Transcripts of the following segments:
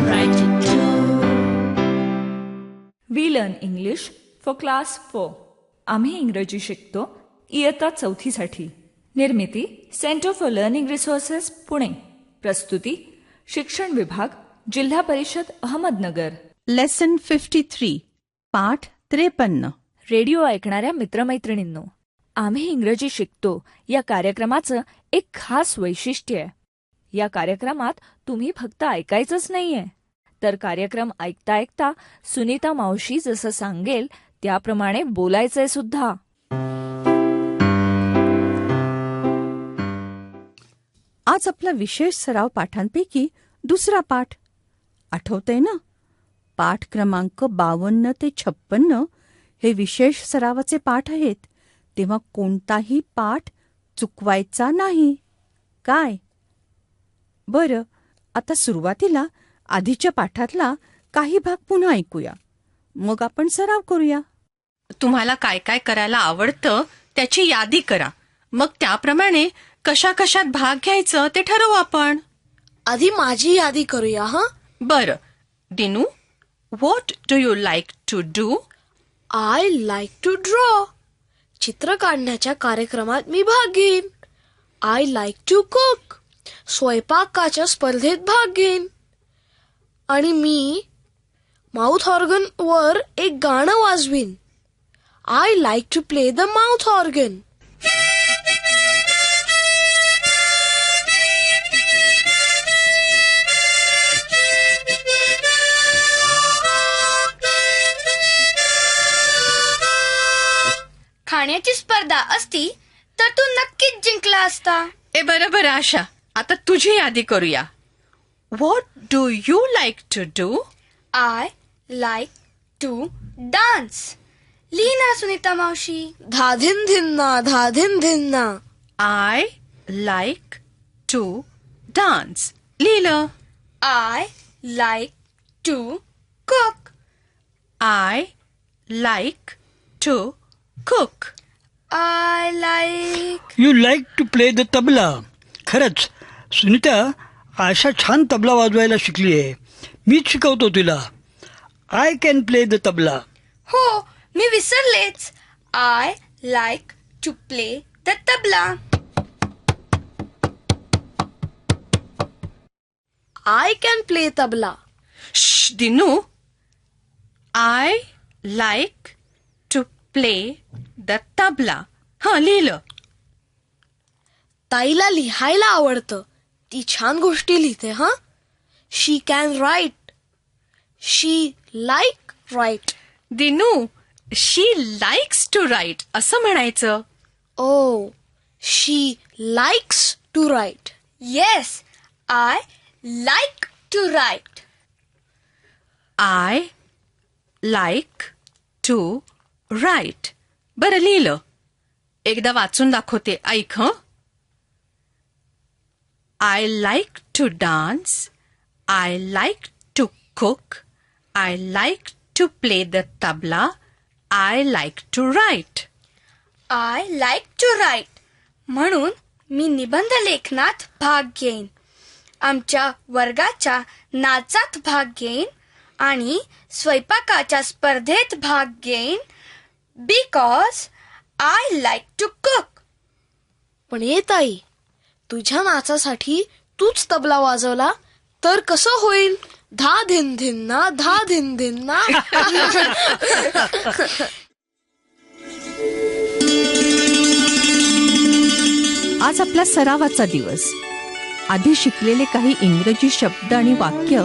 write it too. We learn English for class 4. आम्ही इंग्रजी शिकतो इयत्ता 4साठी. निर्मिती centre for learning resources Pune. प्रस्तुती शिक्षण विभाग जिल्हा परिषद अहमदनगर. लेसन 53 पाठ 53. रेडिओ ऐकणाऱ्या मित्रमैत्रिणींनो, आम्ही इंग्रजी शिकतो या कार्यक्रमाचं एक खास वैशिष्ट्य आहे. या कार्यक्रमात तुम्ही फक्त ऐकायचंच नाहीये, तर कार्यक्रम ऐकता ऐकता सुनीता मावशी जसं सांगेल त्याप्रमाणे बोलायचंय सुद्धा. आज आपला विशेष सराव पाठांपैकी दुसरा पाठ. आठवतंय ना? पाठ क्रमांक 52 ते 56 हे विशेष सरावाचे पाठ आहेत. तेव्हा कोणताही पाठ चुकवायचा नाही. काय? बरं, आता सुरुवातीला आधीच्या पाठातला काही भाग पुन्हा ऐकूया, मग आपण सराव करूया. तुम्हाला काय काय करायला आवडतं त्याची यादी करा. मग त्याप्रमाणे कशा कशात भाग घ्यायचं ते ठरवू आपण. आधी माझी यादी करूया. बरं Dinu, what do you like to do? I like to draw. चित्र काढण्याच्या कार्यक्रमात मी भाग घेईन. I like to cook. स्वयंपाकाच्या स्पर्धेत भाग घेईन. आणि मी माउथ ऑर्गन वर एक गाणं वाजवीन. I like to play the mouth organ. खाण्याची स्पर्धा असती तर तू नक्कीच जिंकला असता. बरं आशा, आता तुझी यादी करूया. What do you like to do? I like to dance. लिहिना सुनीता मावशी. धाधिन धिन्ना धाधिन धिन्ना. I like to dance. लिहिलं. I like to cook. I like to cook. I like. You like to play the tabla. खरंच सुनीता, आशा छान तबला वाजवायला शिकली आहे. मीच शिकवतो तिला. I can play the tabla. हो, मी विसरलेच. I like to play the tabla. I can play tabla. Dinu, I like to play the tabla. लिहिलं. ताईला लिहायला आवडतं. ती छान गोष्टी लिहिते. She can write. She like write. Dinu, she likes to write असं म्हणायचं. Oh, she likes to write. Yes, I like to write. I like to write. बरं लिहिलं. एकदा वाचून दाखवते, ऐक. I like to dance. I like to cook. I like to play the tabla. I like to write. I like to write म्हणून मी निबंध लेखनात भाग घेईन. आमच्या वर्गाच्या नाचात भाग घेईन आणि स्वयंपाकाच्या स्पर्धेत भाग घेईन. Because I like to cook. पण ये ताई, तुझ्या नाचासाठी तूच तबला वाजवला तर कसं होईल? धा धिन धिन्ना धा धिन धिन्ना. आज आपला सरावाचा दिवस. आधी शिकलेले काही इंग्रजी शब्द आणि वाक्य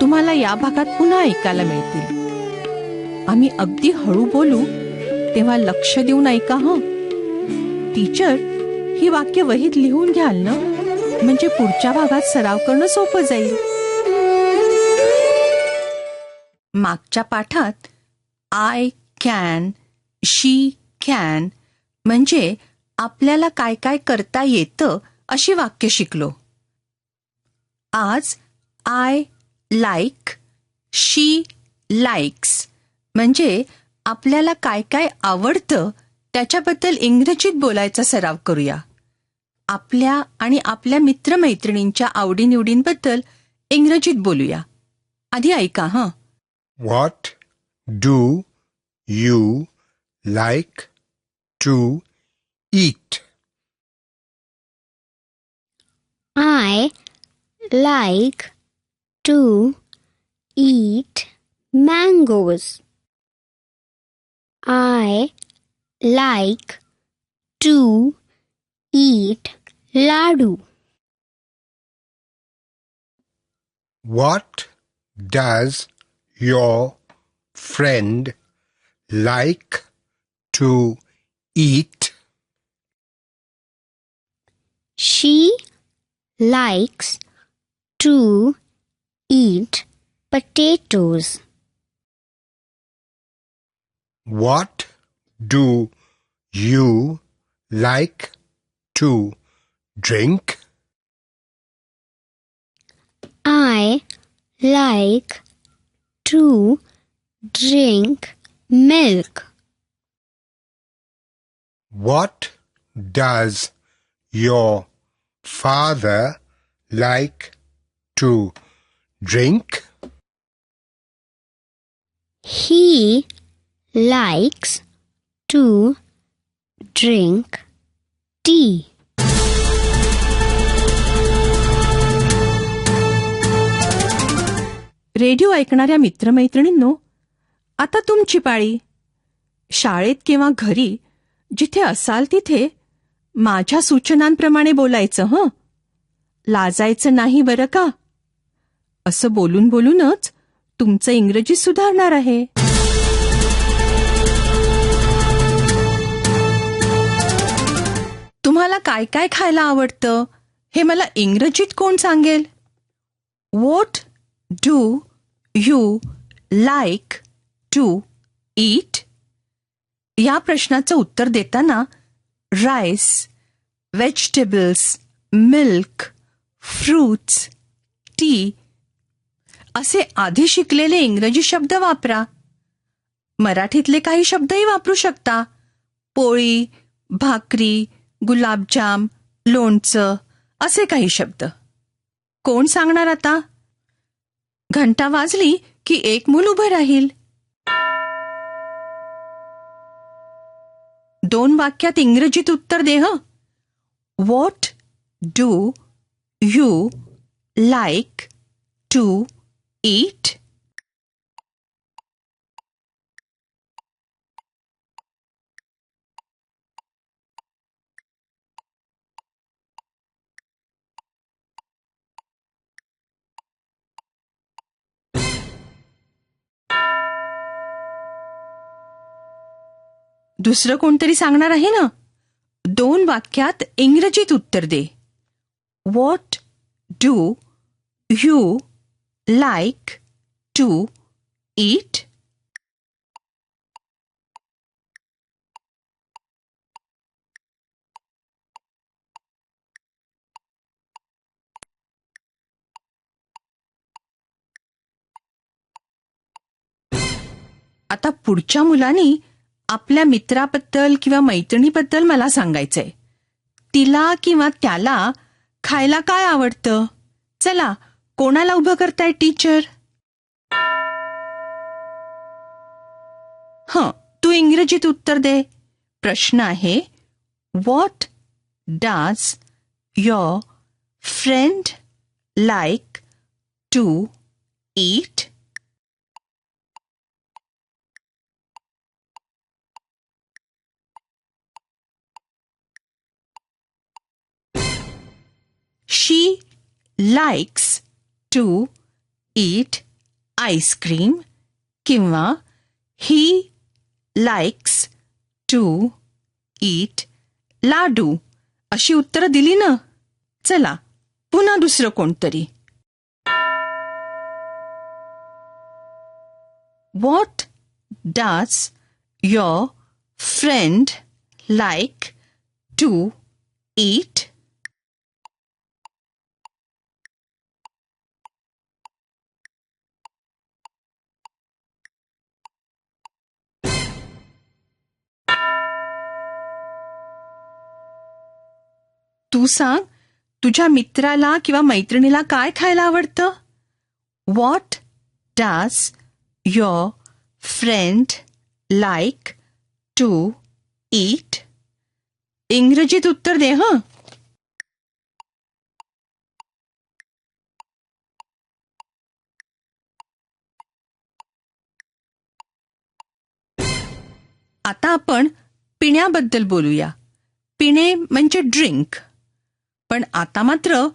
तुम्हाला या भागात पुन्हा ऐकायला मिळतील. आम्ही अगदी हळू बोलू तेव्हा लक्ष देऊन ऐका. टीचर ही वाक्य वहीत लिहून घ्याल ना, म्हणजे पुढच्या भागात सराव करणं सोपं जाईल. मागच्या पाठात आय कॅन, शी कॅन म्हणजे आपल्याला काय काय करता येतं अशी वाक्य शिकलो. आज आय लाईक, शी लाईक्स म्हणजे आपल्याला काय काय आवडतं त्याच्याबद्दल इंग्रजीत बोलायचा सराव करूया. आपल्या आणि आपल्या मित्रमैत्रिणींच्या आवडीनिवडींबद्दल इंग्रजीत बोलूया. आधी ऐका हां. What do you like to eat? I like to eat mangoes. I like to eat ladu. What does your friend like to eat? She likes to eat potatoes. What do you like to drink? I like to drink milk. What does your father like to drink? He likes to drink tea. Radio ऐकणाऱ्या मित्रमैत्रिणींनो, आता तुमची पाळी. शाळेत किंवा घरी जिथे असाल तिथे माझ्या सूचनांप्रमाणे बोलायचं हं. लाजायचं नाही बरं का. असं बोलून बोलूनच तुमचं इंग्रजी सुधारणार आहे. तुम्हाला काय काय खायला आवडतं हे मला इंग्रजीत कोण सांगेल? What do you like to eat? या प्रश्नाचं उत्तर देताना rice, vegetables, milk, fruits, T असे आधी शिकलेले इंग्रजी शब्द वापरा. मराठीतले काही शब्दही वापरू शकता. पोळी, भाकरी, गुलाबजाम, लोणचं असे काही शब्द. कोण सांगणार आता? घंटा वाजली की एक मूल उभं राहील. 2 वाक्यात इंग्रजीत उत्तर दे हं. What do you like to eat? दुसरं कोणतरी सांगणार आहे ना? 2 वाक्यात इंग्रजीत उत्तर दे. What do you like to eat? आता पुढच्या मुलांनी आपल्या मित्राबद्दल किंवा मैत्रिणीबद्दल मला सांगायचंय. तिला किंवा त्याला खायला काय आवडतं? चला, कोणाला उभं करताय टीचर? तू इंग्रजीत उत्तर दे. प्रश्न आहे, what does your friend like to eat? She likes to eat ice cream किंवा he likes to eat लाडू अशी उत्तरं दिली ना. चला, पुन्हा दुसरं कोणतरी. What does your friend like to eat? तू सांग, तुझ्या मित्राला किंवा मैत्रिणीला काय खायला आवडतं? What does your friend like to eat? इंग्रजीत उत्तर दे हं. आता आपण पिण्याबद्दल बोलूया. पिणे म्हणजे ड्रिंक. पण आता मात्र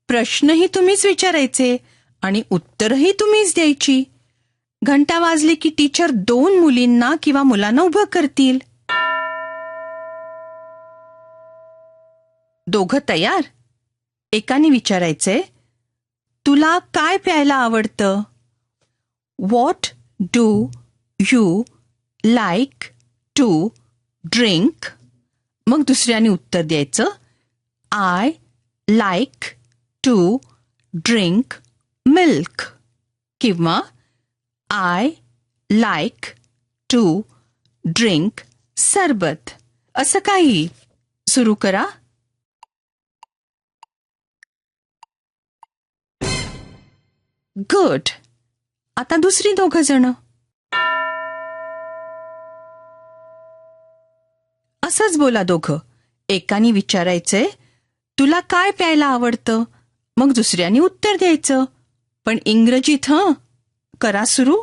प्रश्नही तुम्हीच विचारायचे आणि उत्तरही तुम्हीच द्यायची. घंटा वाजली की टीचर 2 मुलींना किंवा मुलांना उभं करतील. दोघं तयार? एकाने विचारायचे, तुला काय प्यायला आवडतं? What do you like to drink? मग दुसऱ्याने उत्तर द्यायचं, I like to drink milk किंवा आय लाईक टू ड्रिंक सरबत. असं काही. सुरू करा. गुड. आता दुसरी 2 जण. असंच बोला दोघं. एकाने विचारायचे, तुला काय प्यायला आवडतं? मग दुसऱ्याने उत्तर द्यायचं, पण इंग्रजीत हं. करा सुरू.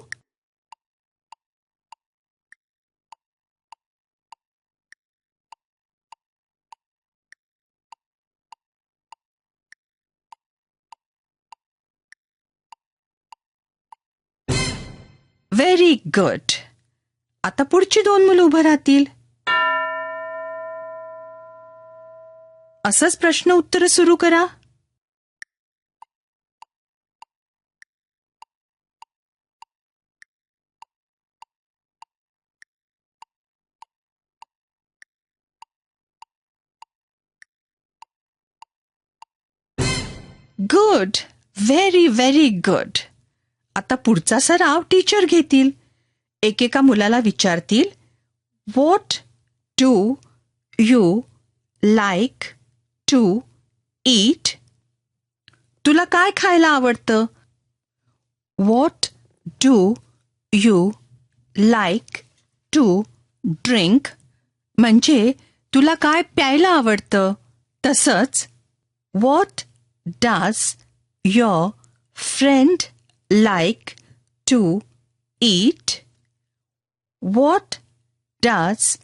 Very good. आता पुढची 2 मुलं उभं राहतील. असंच प्रश्न उत्तर सुरू करा. गुड. Very very good. आता पुढचा सराव टीचर घेतील. एकेका मुलाला विचारतील, what do you like to eat? तुला काय खायला आवडतं? What do you like to drink म्हणजे तुला काय प्यायला आवडतं. तसंच what does your friend like to eat? What does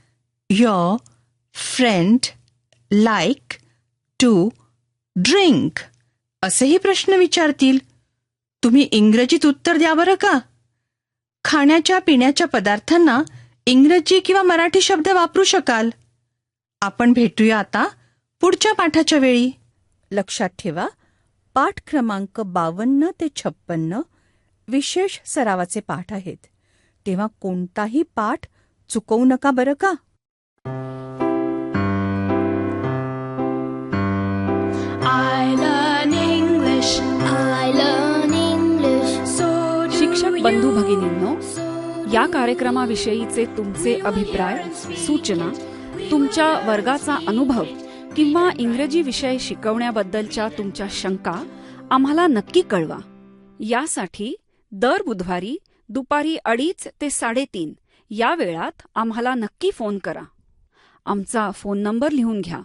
your friend like to drink? असेही प्रश्न विचारतील. तुम्ही इंग्रजीत उत्तर द्या बरं का. खाण्याच्या पिण्याच्या पदार्थांना इंग्रजी किंवा मराठी शब्द वापरू शकाल. आपण भेटूया आता पुढच्या पाठाच्या वेळी. लक्षात ठेवा, पाठ क्रमांक 52 ते 56 विशेष सरावाचे पाठ आहेत. तेव्हा कोणताही पाठ चुकवू नका बरं का. शिक्षक बंधू भगिनींनो, या कार्यक्रमाविषयीचे तुमचे अभिप्राय, सूचना, तुमच्या वर्गाचा अनुभव किंवा इंग्रजी विषय शिकवण्याबद्दलच्या तुमच्या शंका आम्हाला नक्की कळवा. यासाठी दर बुधवारी दुपारी 2:30 ते 3:30 या वेळात आम्हाला नक्की फोन करा. आमचा फोन नंबर लिहून घ्या,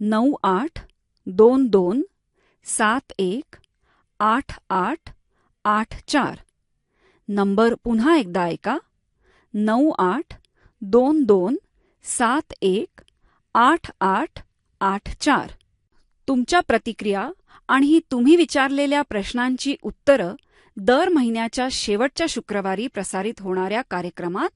9822718884. नंबर पुन्हा एकदा ऐका, 9822718884. तुमच्या प्रतिक्रिया आणि तुम्ही विचारलेल्या प्रश्नांची उत्तरं दर महिन्याच्या शेवटच्या शुक्रवारी प्रसारित होणाऱ्या कार्यक्रमात